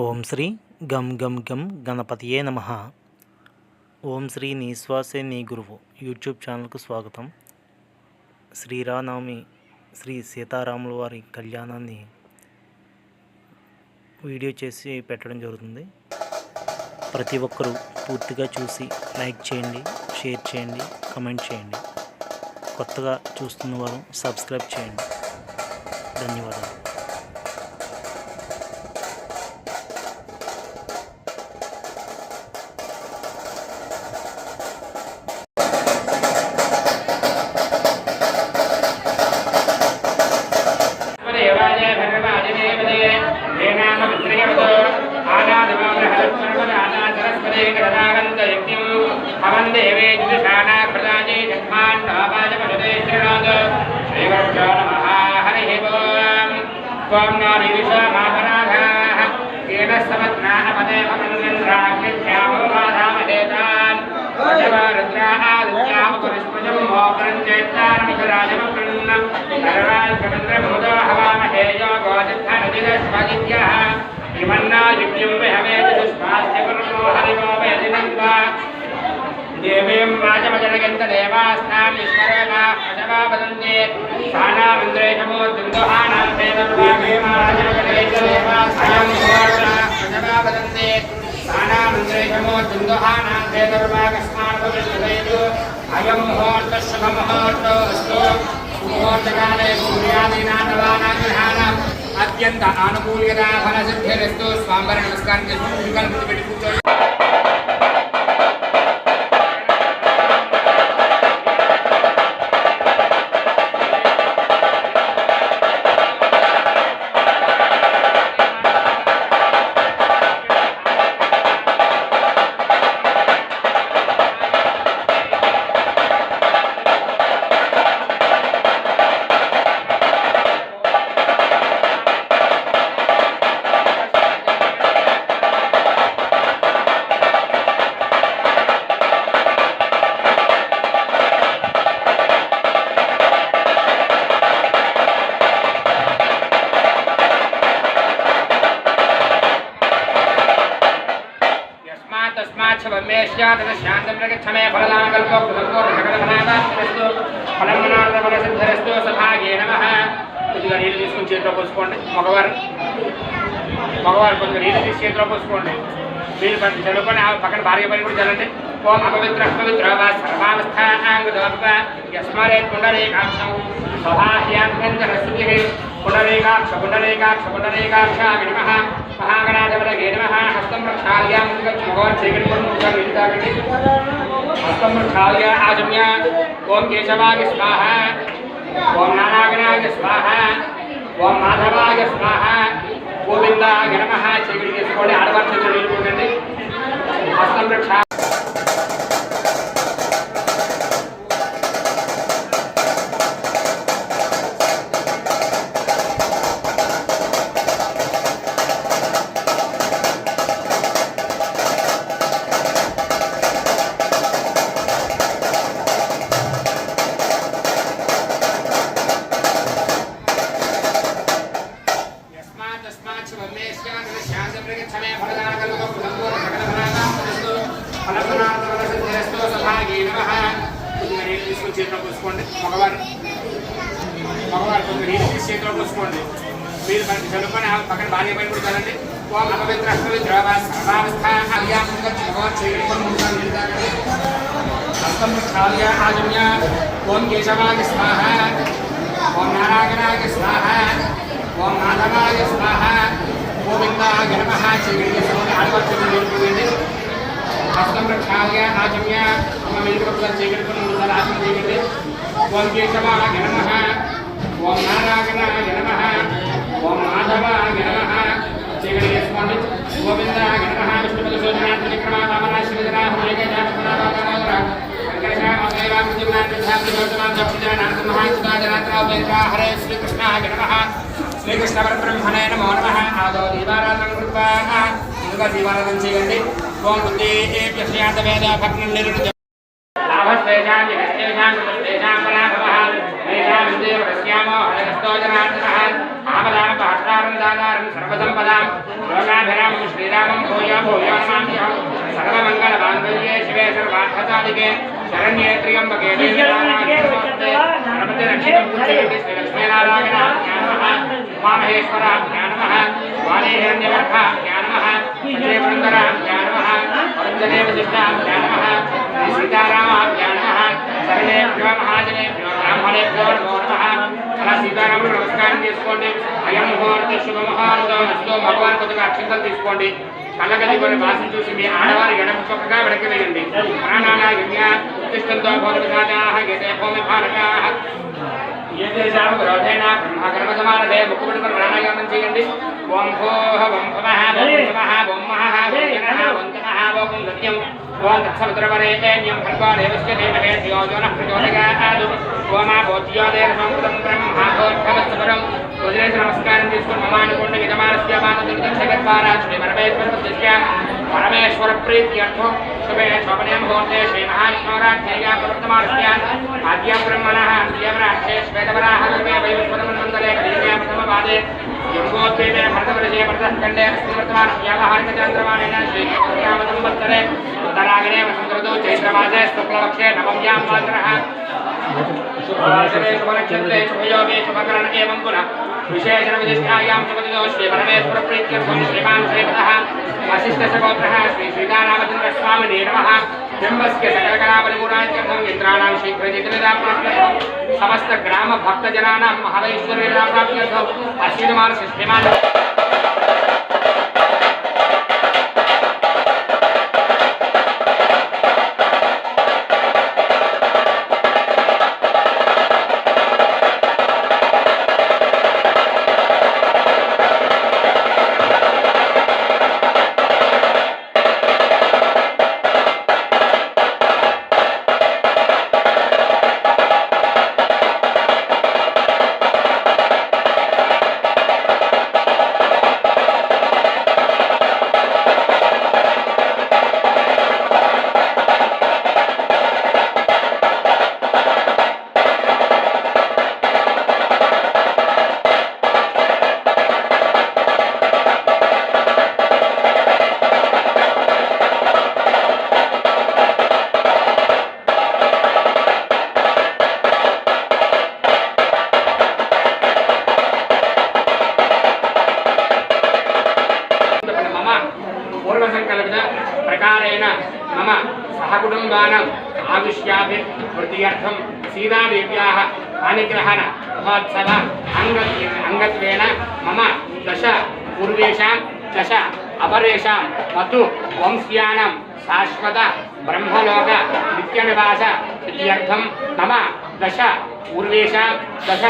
ఓం శ్రీ గం గం గం గణపతియే నమః. ఓం శ్రీ నిశ్వాసే నీ గురువు యూట్యూబ్ ఛానల్కు స్వాగతం. శ్రీరామనవమి శ్రీ సీతారాముల వారి కళ్యాణాన్ని వీడియో చేసి పెట్టడం జరుగుతుంది. ప్రతి ఒక్కరూ పూర్తిగా చూసి లైక్ చేయండి, షేర్ చేయండి, కమెంట్ చేయండి. కొత్తగా చూస్తున్న వారు సబ్స్క్రైబ్ చేయండి. ధన్యవాదాలు. देवीं वाचमजनगन्तदेवास्थाम् ईश्वरेणा अजवा वदन्ते सानामन्द्रेशमो दुन्दुहानां वेदर्वाभीं वाचमजनगन्तदेवास्थाम् ईश्वरेणा अजवा वदन्ते सानामन्द्रेशमो दुन्दुहानां वेदर्वाकस्मात् भविष्यतु अयं मुहूर्तः शुभमुहूर्तो अस्तु मुहूर्तकाले सूर्यादीनां नवानां ग्रहाणाम् अत्यन्त आनुकूल्यता फलसिद्धिरस्तु. स्वाम्बर नमस्कारं कल्पितुं शांतं प्रगच्छमे फलदानकल्पो फलमनादस्तु फलसिद्धिरस्तु. सभागे नमः. కొద్దిగా నీళ్ళు తీసుకుని చేతిలో పోసుకోండి. మగవారు కొద్దిగా నీళ్ళు తీసి చేతిలో పోసుకోండి. వీళ్ళు చదువుకొని పక్కన భార్య పని కూడా చల్లండి. ఓం అపవిత్ర పవిత్ర సర్వావస్థాంగోప యస్మరేత్ పుండరీకాక్షం స్వభాహ్యాభ్యంతరశుద్ధి పుండరీకాక్ష పుండరీకాక్ష పుండరీకాక్షాయ నమః. మహాగణాధిపతయే నమః. హస్తం ప్రక్షాళ్య మగవారు చీకటి తాగండి. హస్తం ప్రక్షాళ్య ఆజమ్య. ఓం కేశవాయ స్వాహ, ఓం నారాయణాయ స్వాహ, ఓం మాధవాయ స్వాహ, గోవిందాయ నమః. చీకటి తీసుకోండి. ఆడవారు చేతులు నిలుపుకోండి. హస్తం ప్రక్షా చేతిలో పోసుకోండి. మగవారు కొంచెం నీళ్ళు తీసి చేతిలో పోసుకోండి. మీరు చదువుకొని పక్కన భార్య పని కూడా చల్లండి. ఓం అపవిత్ర పవిత్ర హస్తం ప్రక్షాళ్య ఆజమ్య. ఓం కేశవాయ స్వాహ, ఓం నారాయణాయ స్వాహ, ఓం మాధవాయ స్వాహ, గోవిందాయ నమః. చీకటి తీసుకోండి. ఆడవారు చేతులు నిలుపుకోండి. హస్తం ప్రక్షాళ్య ఆజమ్య. చీకటి ఆసనం చేయండి. ఓం కేశవాయ నమః, ఓం నారాయణాయ నమః, ఓం మాధవాయ నమః. చీకటి చేసుకోండి. గోవిందాయ నమః. విష్ణుపద సోదనాథ విక్రమావామన హరే శ్రీకృష్ణాయ నమః. శ్రీకృష్ణ పరబ్రహ్మణే నమో నమః. ఆదో దీపారాధన కృత్వా ముందుగా దీపారాధన చేయండి. ఓం బుద్ధేభ్యశ్యాత వేద భగ్నం నిర్ణయ लाभस्तेषां जगस्तेषां कृतस्तेषां पराभवः तेषां विदेव कस्यामो हरहस्तो जनार्दनः आपदामपहस्तारं दातारं सर्वसम्पदां लोकान् पट्टाभिरामं श्रीरामं भूयो भूयो नमाम्यहं सर्वमङ्गलमाङ्गल्ये शिवे सर्वार्थसाधिके शरण्ये त्र्यम्बके देवी नारायणे नमस्ते रक्षितं पुत्रयति श्रीलक्ष्मीनारायणाभ्यां नमः उमामहेश्वराभ्यां नमः वाणीहिरण्यगर्भाभ्यां नमः सचेवृन्दराभ्यां नमः वरुणजने वसिष्ठाभ्यां नमः श्रीसीतारामाभ्यां नमः सर्वेभ्यो महाजनेभ्यो ब्राह्मणेभ्यो नमो नमः अला सीतारामुలు నమస్కారం చేసుకోండి అయం ముహూర్త శుభ ముహూర్తం అస్తు భగవాన్ కొద్దిగా అక్షంతలు తీసుకోండి కళ్ళగది కొన్ని వాసన చూసి మీ ఆడవారి ఎడమ చొక్కగా వెనక్కి వేయండి ప్రాణానాయజ్ఞ ఉత్తిష్టంతో భౌతికాచాః గతే భూమి భారకాః ఏదేశాం విరోధేన బ్రహ్మకర్మ సమారభే ముక్కుపట్టుకుని ప్రాణాయామం చేయండి ఓం భోః ఓం భవః ఓం భవః ఓం మహః ఓం జనః ఓం తమః ఓం సత్యం ఓం తత్సవితుర్వరేణ్యం భర్గో దేవస్య ధీమహి ధియో యో నః ప్రచోదయాత్ ఓమా భోజ్యోదేన సంకృతం బ్రహ్మాభోర్భవస్వరం వదిలేసి నమస్కారం తీసుకుని మమానుకోండి యజమానస్య మానసికద్వారా శ్రీ పరమేశ్వర పరమేశ్వర ప్రీత్యర్థం శుభే శోభనే ముహూర్తే శ్రీ మహావిష్ణోరాధ్యాయ ప్రవర్తమానస్య ఆద్య బ్రహ్మణః దేవరాక్షే శ్వేతవరాహ గర్భే వైవస్వతమన్వంతరే కలియుగే ప్రథమపాదే యంగోద్వీపే భరతవర్షే భరతఖండే శ్రీవర్తమానస్య హారికచంద్రమాణేన శ్రీకృష్ణావతంవత్సరే ఉత్తరాగణే వసంతఋతు చైత్రమాసే శుక్లపక్షే నవమ్యాం వాసరః शुभवासरे शुभनक्षत्रे शुभयोगे शुभकरण एवं पुनः विशेषण विशिष्टायां शुभदिनो श्री परमेश्वर प्रीत्यर्थं श्रीमान् श्रीपदः वसिष्ठस्य गोत्रः श्री श्रीरामचन्द्र स्वामिने नमः बिम्बस्य सकलकलाबलिपूर्णात्यर्थं यन्त्राणां शीघ्रजितनिराप्राप्त्यर्थं समस्त ग्राम भक्तजनानां महदैश्वर्यनिराप्राप्त्यर्थं अश्विनमानस्य श्रीमान् प्रकारेण मम सहकुटुम्बानाम् आविष्याभिवृद्ध्यर्थं सीतादेव्याः अनुग्रहण महोत्सव अंगत्वेन मम दश पूर्वेषां दश अपरेषां मतु वंश्यानां शाश्वत ब्रह्मलोक नित्यनिवास इत्यर्थं मम दश पूर्वेषां दश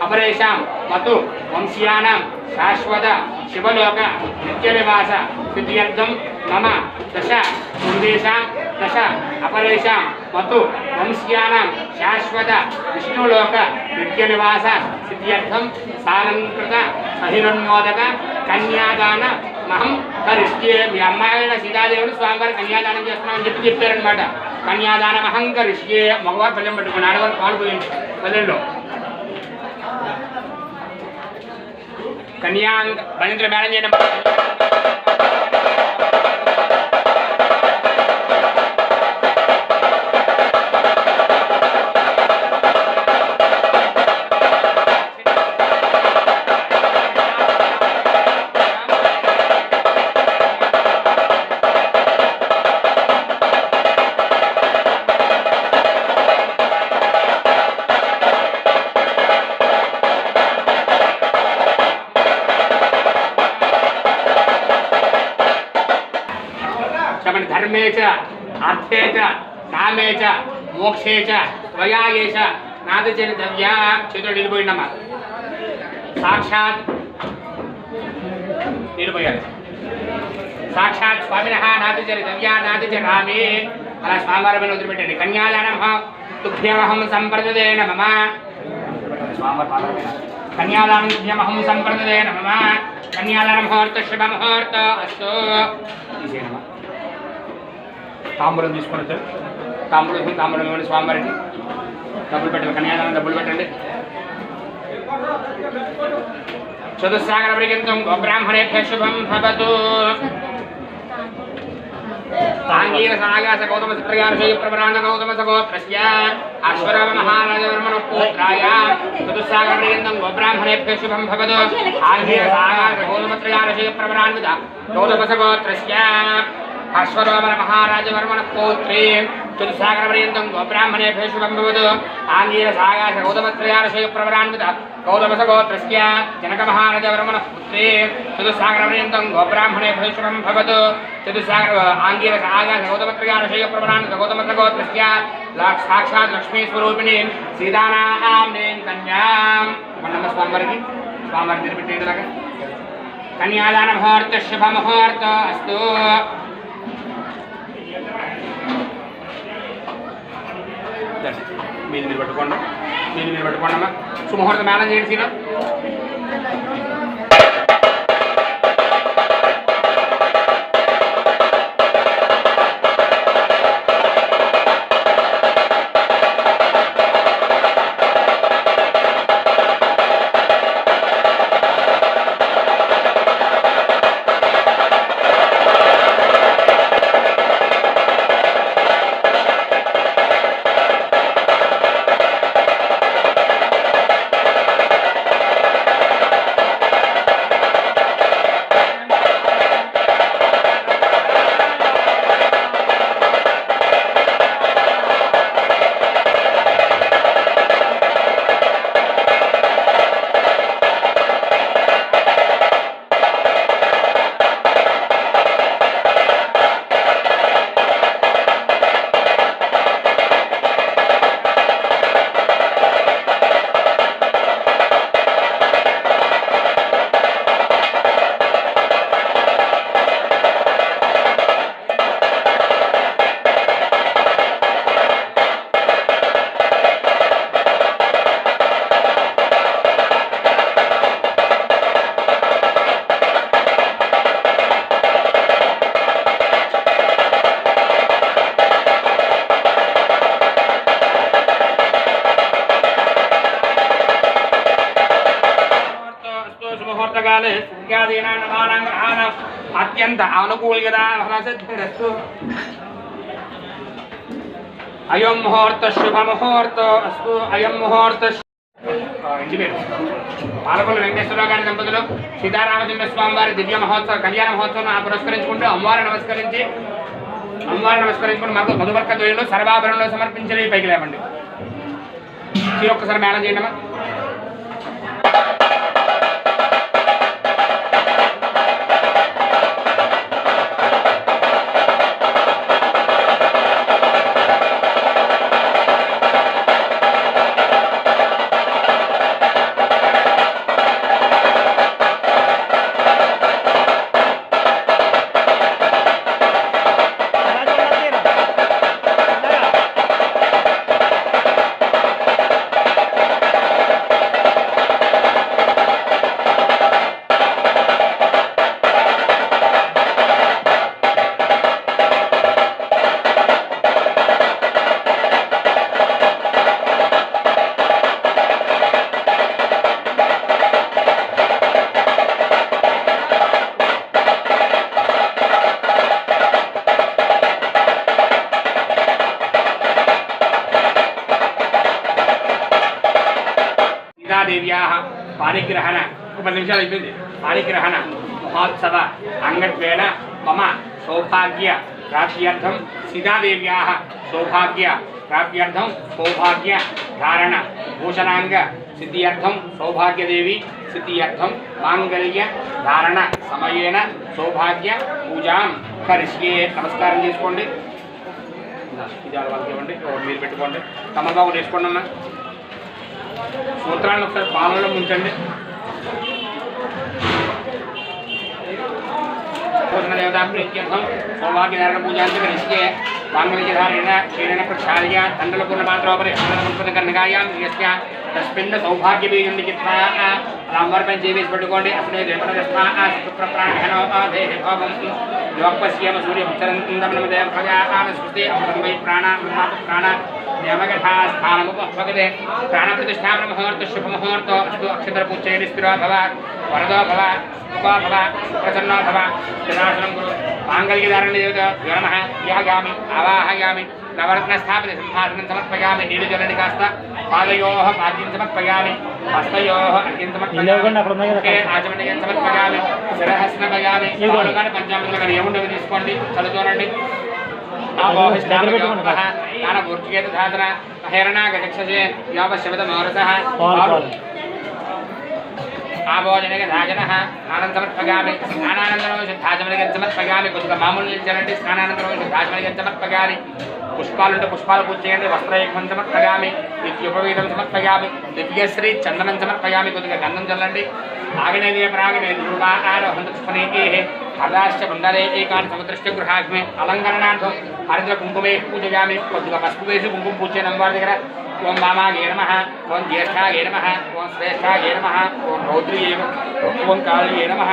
अपरेषां मतु वंश्यानां शाश्वत शिवलोक नित्यनिवास सिद्ध्यर्थं मम दश पूर्वेषां दश अपरेषां मतु वंश्यानां शाश्वत विष्णुलोक नित्यनिवास सिद्ध्यर्थं सालंकृत सहिरोन्मोदक कन्यादान महं करिष्ये మీ అమ్మాయిన సీతాదేవుడు స్వామివారి కన్యాదానం చేస్తున్నామని చెప్పారనమాట. కన్యాదానం అహం కరిష్యే మగవారు పల్లెం పట్టుకుని ఆడవారు పాలు పోయింది పల్లెల్లో కన్యాంగ పన్నెండు మేడం చేయడం धर्मे च अर्थे च कामे च मोक्षे च त्वया एष नादचरितव्या చేతులు నిలిపోయినమ్మా సాక్షాత్ నిలిపోయారు సాక్షాత్ స్వామినః నాదచరితవ్యా నాదచరామి అలా స్వామివారి మీద వదిలిపెట్టండి. కన్యాదానం తుభ్యమహం సంప్రదదేన మమ కన్యాదానం తుభ్యమహం సంప్రదదేన మమ కన్యాదాన ముహూర్త శుభ ముహూర్త అస్తు. తాంబూలం తీసుకొని వచ్చారు. తాంబూలం ఇవ్వండి స్వామివారికి. డబ్బులు పెట్టండి, కన్యాదానం డబ్బులు పెట్టండి. चतुस्सागरपर्यन्तं गोब्राह्मणेभ्यः शुभं भवतु गौतमसप्रयाणगौतमसगोत्रस्य अश्वराममहाराजवर्मणपुत्राय चतुस्सागरपर्यन्तं गोब्राह्मणेभ्यः शुभं भवतु गौतमसप्रयाणगौतमसगोत्रस्य गौतमसगोत्रस्य अश्वराममहाराजवर्मणपुत्रे चतुस्सागरपर्यन्तं गोब्राह्मणेभ्यः शुभं भवतु आङ्गीरसागाशगौतमत्रयारशयप्रवरान्वित गौतमसगोत्रस्य जनकमहाराजवर्मणपुत्रे चतुस्सागरपर्यन्तं गोब्राह्मणेभ्यः शुभं भवतु चतुस्सागर आङ्गीरसागाशगौतमत्रयारशयप्रवरान्वित गौतमसगोत्रस्य साक्षात् लक्ष्मीस्वरूपिणी सीतानां कन्यां नमः स्वामिवारिकी स्वामिवारि निरपेक्षेदलागा कन्यादानमुहूर्त शुभमुहूर्त अस्तु మీరు పెట్టుకోండి మీరు పెట్టుకోండమ్మా శుభముహూర్తం మేళం చేయండి సీను अत्यंत अनुकूलता फलसिद्धिरस्तु अयं मुहूर्त शुभ मुहूर्त अस्तु अयं मुहूर्त इंటి పేరు పాలకొల్లు వెంకటేశ్వరరావు గారి దంపతులు సీతారామచంద్ర స్వామి వారి దివ్య మహోత్సవ కళ్యాణ మహోత్సవం పురస్కరించుకుంటూ అమ్మవారిని నమస్కరించుకుంటూ మాకు మధువర్క ద్వయంలో సర్వాభరణలో సమర్పించలేవి పైకి లేవండి ఒక్కసారి మేళం చేయండి అమ్మా देव्याः पारिग्रहण 10 निमिषाలు అయిపోయింది पारिग्रहण महोत्सव अंगत्वेन मम सौभाग्य प्राप्त्यर्थं सीतादेव्याः सौभाग्य प्राप्त्यर्थं सौभाग्य धारण भूषणांग सिद्ध्यर्थं सौभाग्यदेवी सिद्ध्यर्थं मांगल्य धारण समयेन सौभाग्य पूजां करिष्ये नमस्कारं చేసుకోండి ఇదాల వాళ్ళకి ఇవ్వండి మీరు పెట్టుకోండి తమలపాకు వేసుకోండి అన్న సూత్రాలను ఒకసారి పాలనలో ఉంచండి भोजन देवता प्रीत्यर्थम सौभाग्य धारण पूजा करिष्ये मांगल्यधारेण क्षीरेण प्रक्षाल्य तण्डलपूर्णपात्रोपरि अमृतकर्णकायां यस्य तस्मिन् सौभाग्यबीजं लिखित्वा అమ్మవారిపై చేసి పెట్టుకోండి. అసలు యోగపశ్యేమ సూర్యముచ్చరందమనమదేవ భగాన స్మృతి అమృతమై ప్రాణ ప్రాణ దేవగఠాస్థానముపగదే ప్రాణప్రతిష్టాపన ముహూర్త శుభముహూర్త అస్తు అక్షర పూజేని స్థిరో భవ వరదో భవ ఉపా భవ ప్రసన్నో భవ శిలాసనం గురు మాంగళ్యధారణ దేవత నమః యాగామి ఆవాహయామి నవరత్న స్థాపిత సింహాసనం సమర్పయామి నీడిజలని కాస్త పాదయోః పాద్యం సమర్పయామి హస్తయోః అర్ఘ్యం సమర్పయామి ఆచమనీయం సమర్పయామి శిరహస్నపయామి పాలుగాని పంచామృతాలు ఏముండవి తీసుకోండి చదువుతోనండి నానూర్చికేత ధాతన హేరణాగజక్షసే యావశబద మోరసః ఆభోజనక ధాజనః స్నానం సమర్పయామి స్నానానంతరం శుద్ధాచమనికం సమర్పయామి కొద్దిగా మామూలు నిలిచారండి స్నానానంతరం శుద్ధాచమనికం సమర్పయామి పుష్పాలుంటే పుష్పాలు పూజ చేయండి వస్త్రయుగ్మం సమర్పయామి నిత్యోపవీతం సమర్పయామి దివ్యశ్రీ చందనం సమర్పయామి కొద్దిగా గంధం చల్లండి ఆగ్నేయ ప్రాగ్నేయ ధ్రువారోహంతుష్పనేకే హదాశ్చ కుండలే ఏకాని సముద్రశ్చ గృహాగ్మే అలంకరణార్థం హరిద్ర కుంకుమే పూజయామి కొద్దిగా పసుపు వేసి కుంకుమ పూజ చేయడం వారి దగ్గర ఓం మామాగే నమః ఓం జ్యేష్ఠాగే నమః ఓం శ్రేష్ఠాగే నమః ఓం రౌద్రియే ఓం కాళీయే నమః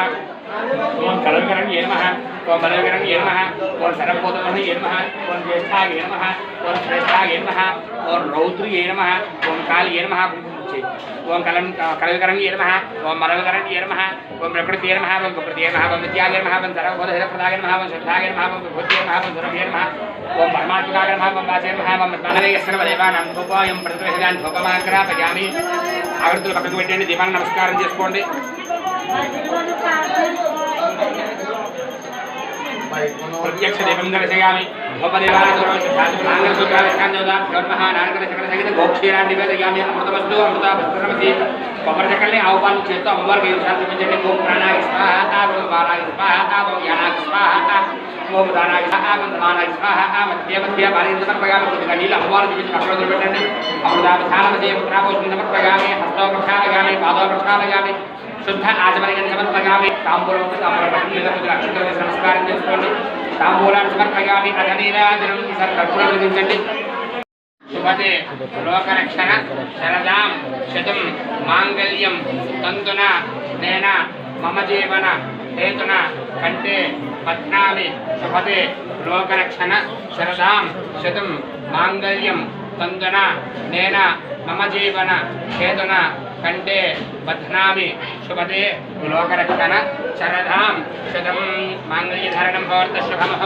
ఓం కలంకరణ్యే నమః ఓం బలకరణ్యే నమః ఓం శరపోతమహ్యే నమః ఓం జ్యేష్ఠాగే నమః ఓం శ్రేష్ఠాగే నమః ఓం రౌద్రియే నమః ఓం కాళీయే నమః ఓం కలవికరణ్యే నమః ఓం మరవకరణ్యే నమః ఓం ప్రకృతియే నమః ఓం ప్రకృతియే నమః ఓం విద్యాగే నమః ఓం సర్వబోధహితప్రదాగే నమః ఓం శ్రద్ధాగే నమః ఓం విభూతియే నమః ఓం సురభ్యే నమః ఓం పరమాత్మకాగే నమః ఓం వాచే నమః ఓం మనవేయస్సర్వదేవానాం ధూపోయం ప్రతివేదాన్ ధూపమాగ్రాపయామి ఆగృతులు పక్కకు పెట్టండి దీపాన్ని నమస్కారం చేసుకోండి ప్రత్యక్ష దీపం దర్శయామి గోక్షీరాన్ని నివేదయామి అమృతవస్తు అమృతవస్త్రమసి కొబ్బరి చెక్కల్ని ఆవు పాలు చేస్తూ అమ్మవారికి శాంతించండి ఓం ప్రాణాయ స్వాహ ఓం బాలాయ స్వాహ ఓం యానాయ స్వాహ ఓం దానాయ స్వాహ ఓం సమానాయ స్వాహ మధ్య మధ్య బాలిని సమర్పయామి కొద్దిగా నీళ్ళు అమ్మవారు చూపించి పక్కన పెట్టండి అమృతాభిధానమసి పుత్రాపోషణ సమర్పయామి హస్తో ప్రక్షాళయామి పాదో ప్రక్షాళయామి శుద్ధ ఆచమనికం సమర్పయామి తాంబూలం నమస్కారం చేసుకోండి తాంబూలాన్ని సమర్పయామి అధనీరాజనం కర్పూరం వెలిగించండి శుభతే లోకరక్షణ శరదాం శతం మాంగళ్యం తంతున నేన మమ జీవన హేతున కంటే పద్నామి శుభతే లోకరక్షణ శరదాం శతం మాంగళ్యం తంతున నేన మమ జీవన హేతున కంటే బధ్నామి శుభతే లోకరక్షణ శరదాం శతం మాంగళ్యధారణం భవత శుభమః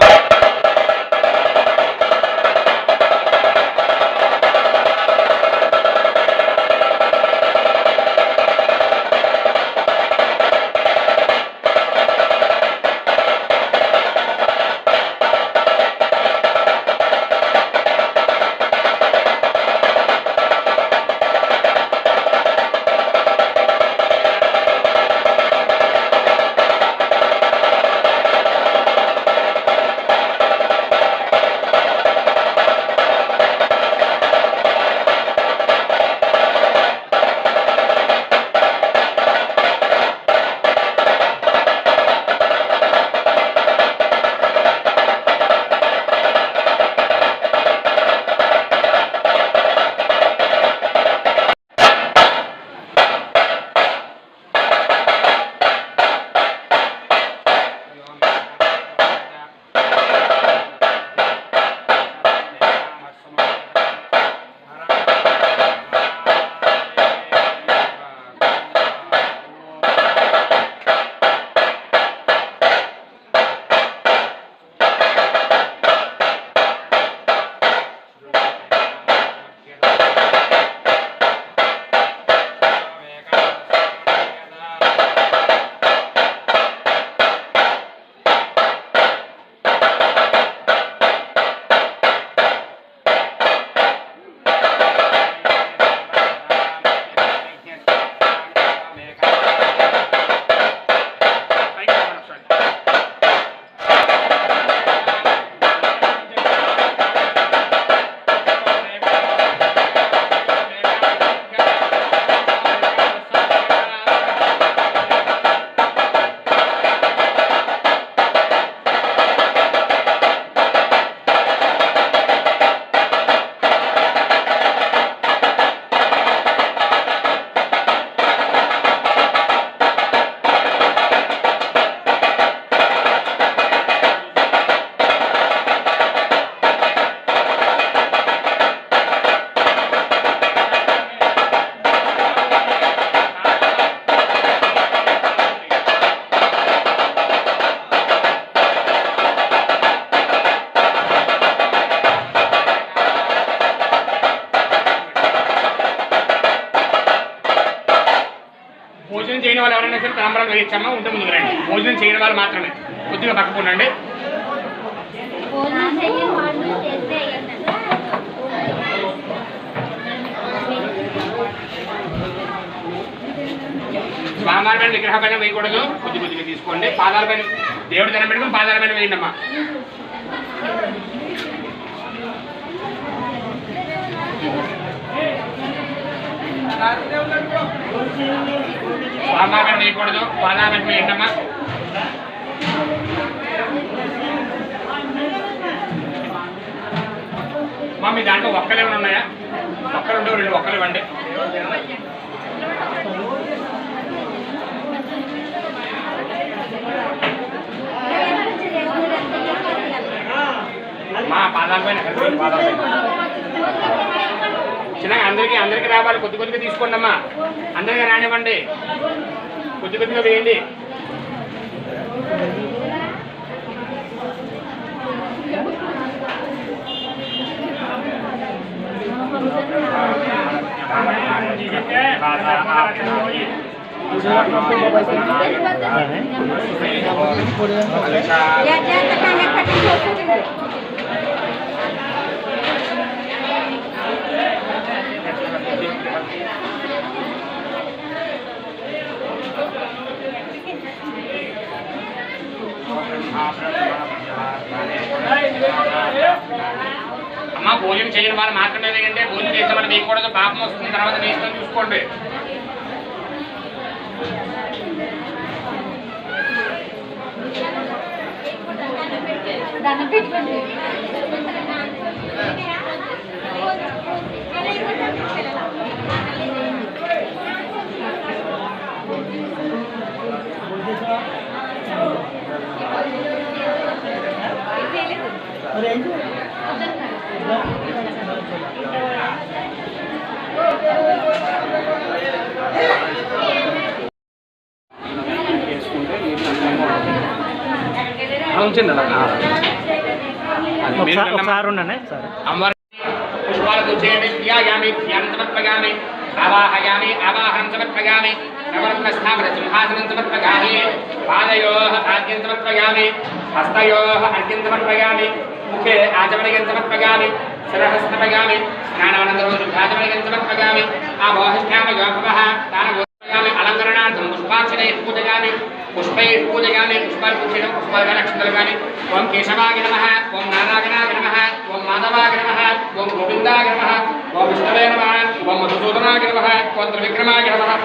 ఎవరైనా సరే తలంబరాలు వేయించమ్మా ఉంటే ముందుకు రండి. భోజనం చేయని వాళ్ళు మాత్రమే కొద్దిగా పక్కకుండండి. స్వామివారి పైన విగ్రహ పైన వేయకూడదు, కొద్ది కొద్దిగా తీసుకోండి. పాదాల పైన దేవుడి దండం పెట్టుకుని పాదాల పైన వేయండి అమ్మా. స్వామివారి పైన వేయకూడదు, పాదాల పైన వేయండి అమ్మా. మా మీ దాంట్లో ఒక్కలు ఏమైనా ఉన్నాయా? ఒక్కలు ఉండవు, 2 ఒక్కలు ఇవ్వండి. మా పాదాల పైన చిన్నగా అందరికీ రావాలి. కొద్ది కొద్దిగా తీసుకోండి అమ్మా. అందరికీ రానివ్వండి, కొద్ది కొద్దిగా వేయండి. అమ్మ భోజనం చేయడం వాళ్ళు మాత్రమే వేయండి. భోజనం చేసే వాళ్ళు వేయకూడదు, పాపం వస్తుంది. తర్వాత వేసుకొని చూసుకోండి. అమ్మవారి పుష్పాలు చేయండి. ధ్యాయామి ధ్యానం సమర్పయామి, ఆవాహయామి ఆవాహనం సమర్పయామి, నవరత్న స్థావర సింహాసనం సమర్పయామి, పాదయోః ఆద్యం సమర్పయామి, హస్తయోః అర్ఘ్యం సమర్పయామి, ముఖే ఆచమనీయం సమర్పయామి, శిరః సమర్పయామి, స్నానానంతరం శుద్ధాచమనీయం సమర్పయామి, ఆమోహిష్టామి యోగవః తానమోయామి, అలంకరణార్థం పుష్పాక్షరైః పూజయామి, పుష్పైః పూజయామి. పుష్పాలు పూజేయడం, పుష్పాలుగా నక్షత్రాలు కానీ. ఓం కేశవాయ నమః, ఓం నారాయణాయ నమః, ఓం మాధవాయ నమః, ఓం గోవిందాయ నమః, ఓం విష్ణవే నమః, ఓం మధుసూదనాయ నమః, ఓం త్రివిక్రమాయ నమః,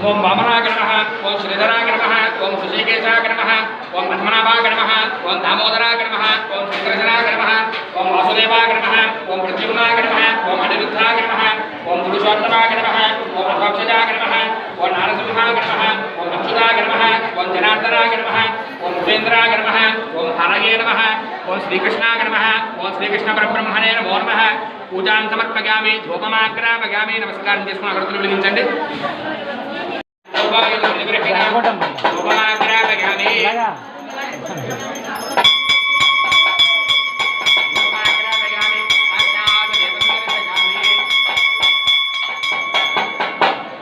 ఓం వామనాయ నమః, ఓం శ్రీధరాయ నమః, ఓం శశికేశాయ నమః, ఓం పద్మనాభాయ నమః, ఓం దామోదరాయ నమః, ఓం శ్రీకృష్ణాయ నమః, ఓం వాసుదేవాయ నమః, ఓం ప్రద్యుమ్నాయ నమః, ఓం అనిరుద్ధాయ నమః, ఓం పురుషోత్తమాయ నమః, ఓం అధ్వక్షజాయ నమః, ఓం నారసింహాయ నమః, ఓం అచ్యుతాయ నమః, ఓం జనార్దనాయ నమః, ఓం ఉపేంద్రాయ నమః, ఓం హరయే నమః, ఓం శ్రీకృష్ణాయ నమః, ఓం శ్రీకృష్ణ పరబ్రహ్మణే నమో నమః. పూజాన్ సమర్పయామి, ధూపమాగ్రాపయామి. నమస్కారం చేసుకుని అగరత్తులు వెలిగించండి.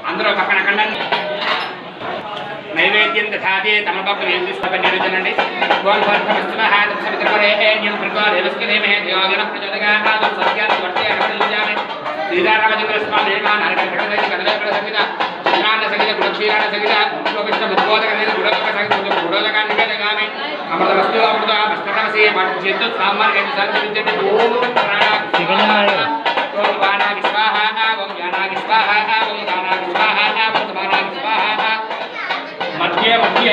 అందరూ పక్కన కండండి. నైవేద్యం దధాతి తమలపాకు తీసుకొని నివేదనండి. ఓం భర్గవస్మః తత్సవితర్వరేణ్యం భర్గో దేవస్కదేమహే ధియోగనః ప్రచోదయాత్ సత్యాత్ వర్తే అర్పణయామి. శ్రీరామచంద్ర స్వామి నిర్మాణ నరకటకటై కదలేకడ సంగీత చిత్రాన్న సంగీత గుణక్షీరాణ సంగీత ఉపవిష్ట ముద్బోధక సంగీత గుడోదక సంగీత గుడోదక నివేదగామి. అమృత వస్తు అమృత వస్త్రరాశి పాటు చేస్తూ సామాన్య సంచరించండి. ఓం ప్రాణాయ ఓం వానాగి స్వాహ, ఓం యానాగి స్వాహ, ఓం దానాగి స్వాహ, ఓం సమానాగి స్వాహ. మధ్య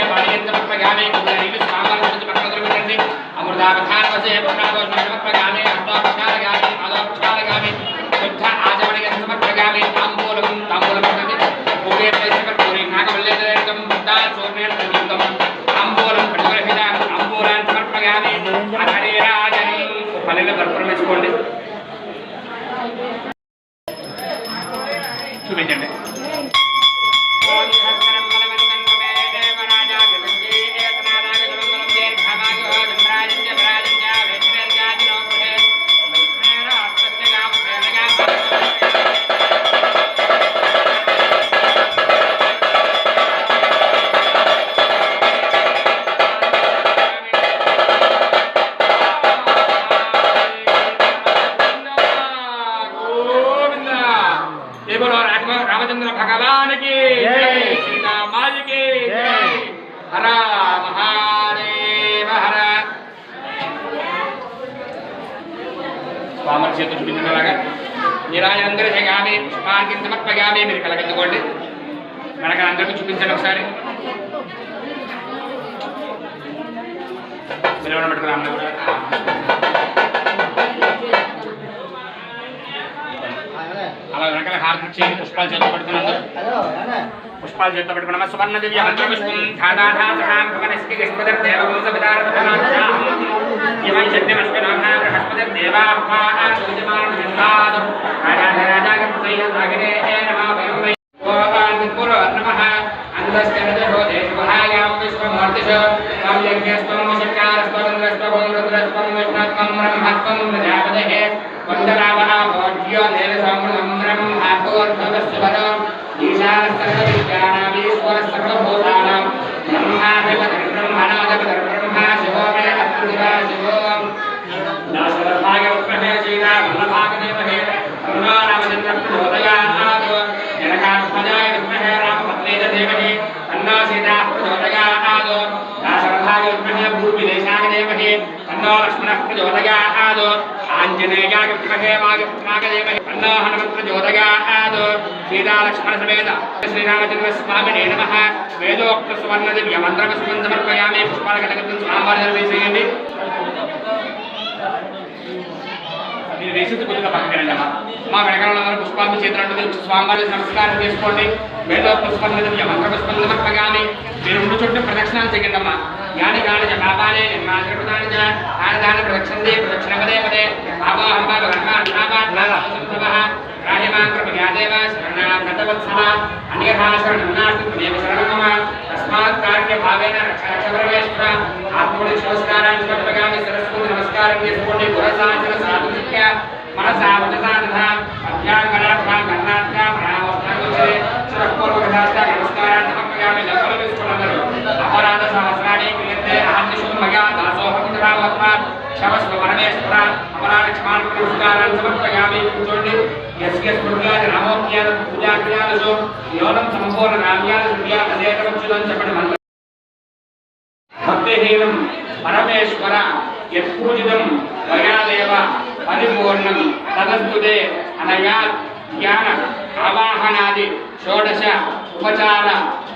పానీయం సమర్పయామి. నీళ్ళు సామాన్య గురించి పక్కన దొరుకుతండి. అమృతావధానవసే పుణ్యాదోష సమర్పయామి, హస్తోపచారయామి, పాదోపచారయామి, శుద్ధ ఆచమనీయం సమర్పయామి. తాంబూలం పద్ధతి పూరే పూరి నాగవల్లేదం బుద్ధ చూర్ణేన సంయుక్తం తాంబూలం ప్రతిగ్రహిత తాంబూలాన్ని సమర్పయామి. హరే రాజని పల్లెల్లో కర్పూరం వేసుకోండి, చూపించండి. నీరాజందరశయామి పుష్పార్ఘ్యం సమర్పయామి. మీరు కలగెత్తుకోండి. మనకు అందరికీ చూపించండి ఒకసారి. పెట్టుకున్నాం కూడా అలా వెనకాల హారతి చేయండి. పుష్పాలు చేత పెట్టుకున్నారు. పుష్పాలు చేత పెట్టుకున్నామా. సువర్ణ దివ్య మంత్రపుష్పం आंजनेयाय विद्महे वायुपुत्राय धीमहि तन्नो हनुमत् प्रचोदयात् सीता लक्ष्मण समेत श्रीरामचंद्र स्वामिने नमः वेदोक्त सुवर्ण दिव्य मंत्रपुष्पं समर्पयामि पुष्पालकटकं स्वामिवारिని వేసేయండి మీరు వేసేది కొద్దిగా పక్కన మా వెనకాల పుష్పాలు చేతులంటే స్వామివారికి నమస్కారం చేసుకోండి వేదోక్త సువर्ण दिव्य మంత్రపుష్పం సమర్పయామి మీరు రెండు చోట్ల ప్రదక్షిణాలు చేయండి అమ్మా यानि कानि च पापानि निर्माणकृतानि च तानि प्रदक्षन्ते प्रदक्षिणपदे पदे पापोऽहं पापकर्माणि राहिमां कृपयादेव शरणागतवत्सः अन्यथा शरणं नास्ति त्वमेव शरणं मम तस्मात् कार्यभावेन रक्षरक्षपरमेश्वर आत्मनिष्ठोस्कारान् समर्पयामि सरस्वती नमस्कारं చేసుకోండి పురసాచన సాధునిత్య మనసా వచసా తథా అభ్యాంగనాభ్యా కర్ణాభ్యా ప్రాణావస్థాంగోచరే శిరపూర్వకశాస్త్ర నమస్కారాన్ని సమర్పయామి లగ్నం తీసుకున్నారు అపరాధ సహస్రాణి క్రియతే అహర్నిశం మయా దాసోహం తథావత్మాత్ శవస్వ పరమేశ్వర అపరాధ క్షమాన్ నమస్కారాన్ని సమర్పయామి కూర్చోండి యస్య స్మృత్యాది నామోక్యాద పూజా క్రియాలతో యోనం సంపూర్ణ నామ్యాద క్రియా అదేకవచ్చుదని చెప్పండి మంత్రం భక్తిహీనం పరమేశ్వర యత్పూజితం మయాదేవ పరిపూర్ణం తదస్తుతే అనయా ధ్యాన ఆవాహనాది షోడశ ఉపచార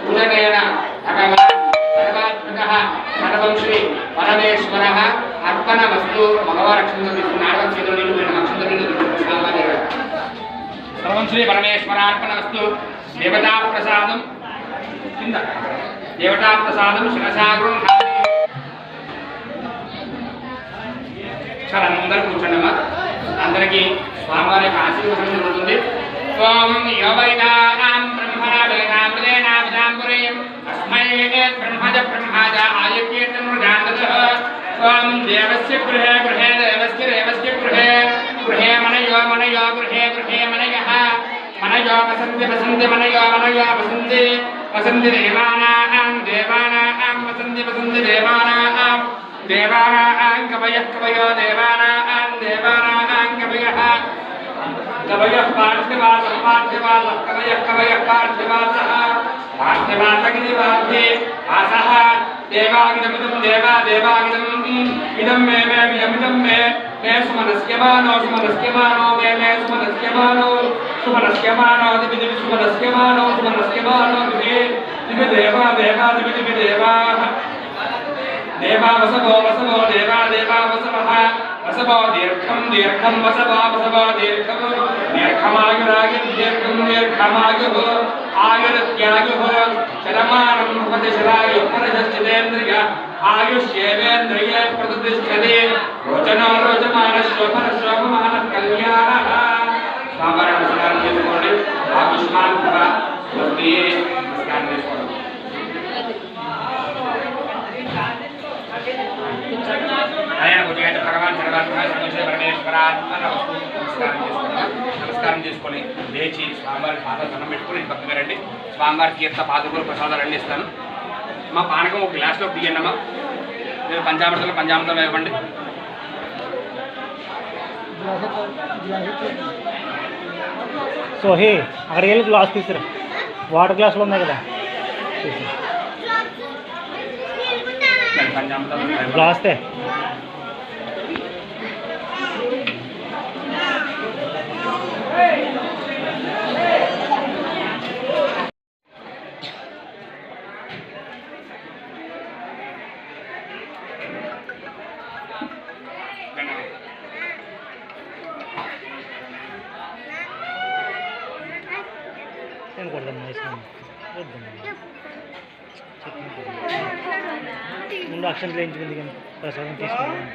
పూజనేన భగవాన్ సర్వాత్మకః సర్వం శ్రీ పరమేశ్వరః అర్పణమస్తు. మగవారు అక్షంతలు తీసుకుని ఆడవారి చేతులు నీళ్ళు పెట్టిన అక్షంతలు నీళ్ళు సర్వం శ్రీ పరమేశ్వర అర్పణమస్తు. దేవతా ప్రసాదం కింద దేవతా ప్రసాదం శిరసాగరం చాలా అందరూ కూర్చోండమ్మా. అందరికీ స్వామివారి యొక్క ఆశీర్వాదం జరుగుతుంది. ఓం యోవైదానాం బ్రహ్మణ వేదామృతేనామృతాంబురేయం అస్మై బ్రహ్మజ బ్రహ్మాజ ఆయుర్కీర్తనృజాంతః ఓం దేవస్య గృహే గృహే దేవస్య దేవస్య గృహే గృహే మనయో మనయో గృహే గృహే మనయః మనయో వసంతి వసంతి మనయో మనయో వసంతి వసంతి దేవానాం దేవానాం వసంతి వసంతి దేవానాం దేవానాం కవయః కవయో దేవానాం దేవానాం కవయః కవయః పార్థివాసః పార్థివాసః కవయః కవయః పార్థివాసః పార్థివాసగిరివాసే వాసః దేవాగిదమిదం దేవా దేవాగిదం ఇదం మే మే ఇదమిదం మే మే సుమనస్యమానో సుమనస్యమానో మే మే సుమనస్యమానో సుమనస్యమానో దివి దివి సుమనస్యమానో సుమనస్యమానో దివి దివి దేవా దేవా దివి దివి దేవా देवा वसवो वसवो देवा देवा वसवः वसवो दीर्घं दीर्घं वसवो वसवो दीर्घं दीर्घमायुरायुः दीर्घं दीर्घमायुः आयुरत्यायुः शतमानं भवति शतायुः पुनश्चितेन्द्रिय आयुष्येवेन्द्रिये प्रतिष्ठते रोचनो रोचमानः शोभनः शोभमानः कल्याणः स्वामरण नमस्कार చేసుకోండి ఆయుష్మాన్ భవ స్వస్తి నమస్కారం చేసుకోండి భగవాన్ నమస్కారం చేసుకొని లేచి స్వామివారి పాదాలు దండం పెట్టుకుని పక్కగా రండి. స్వామివారి తీర్థ పాదుకులు ప్రసాదాలు అన్నీ ఇస్తాను. మా పానకం ఒక గ్లాస్లో తీయండి అమ్మా. మీరు పంచామృతం ఇవ్వండి. సో హే అక్కడికి వెళ్ళి గ్లాస్ తీసుకురా. వాటర్ గ్లాసులు ఉన్నాయి కదా గ్లాస్ తే నేను కొడదాం వేసుకున్నాను ముందు అక్షంతలు వేయించుకుంది కానీ ప్రసాదం తీసుకున్నాను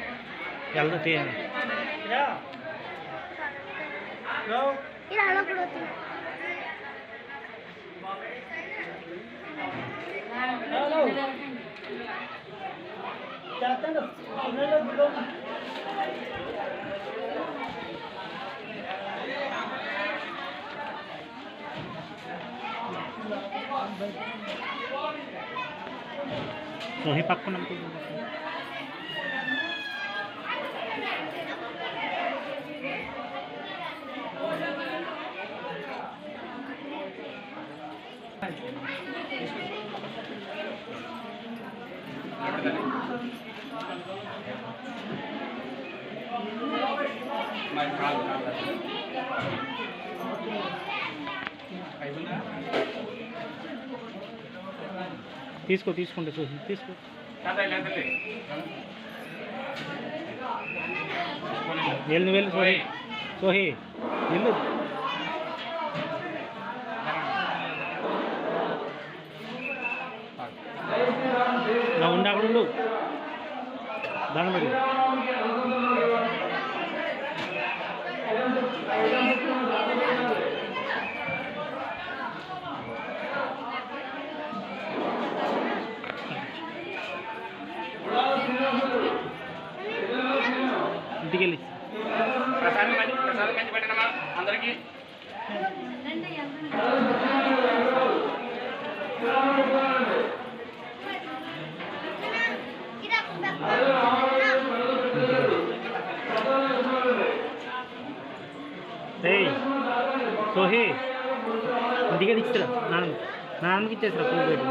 వెళ్దాం తీయండి सोही पक्का नमको తీసుకో తీసుకుంటే చూసి తీసుకో వెళ్ళు వెళ్ళు సోహి సోహి వెళ్ళు నా ఉండి అక్కడ ఉండు దాని పెట్టి ఇంటికి వెళ్ళి ప్రసాదం కంచి పెట్టినమ్మా అందరికీ సోహి ఇంటికి ఇచ్చిరా నాన్నకి ఇచ్చేసిరా పూజ పెట్టి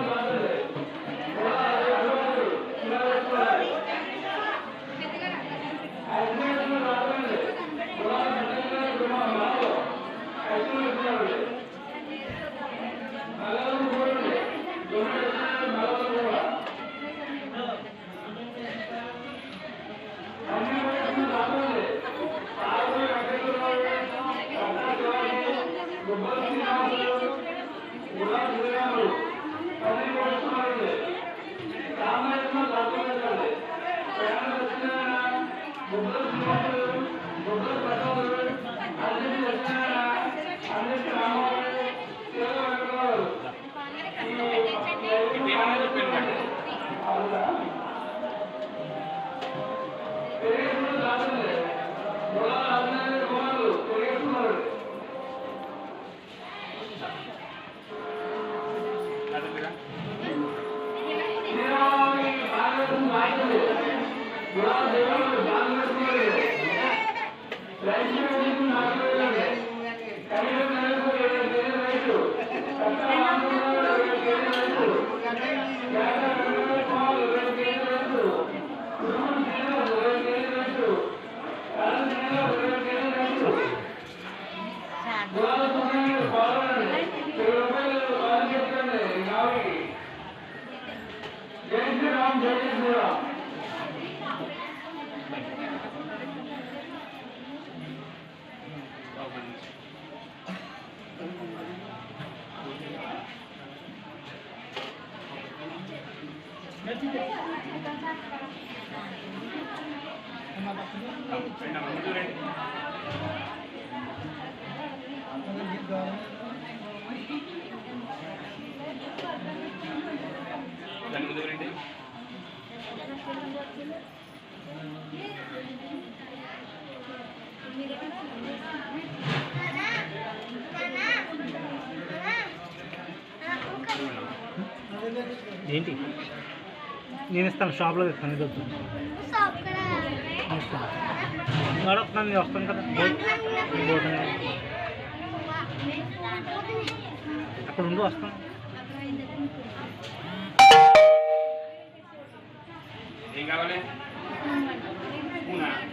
ఏంటి నేను ఇస్తాను షాప్లో ఇస్తాను ఇది వద్దు ఇస్తాను వస్తున్నాను నేను వస్తాను కదా అక్కడ ఉండి వస్తాను ఏం కావాలి Una.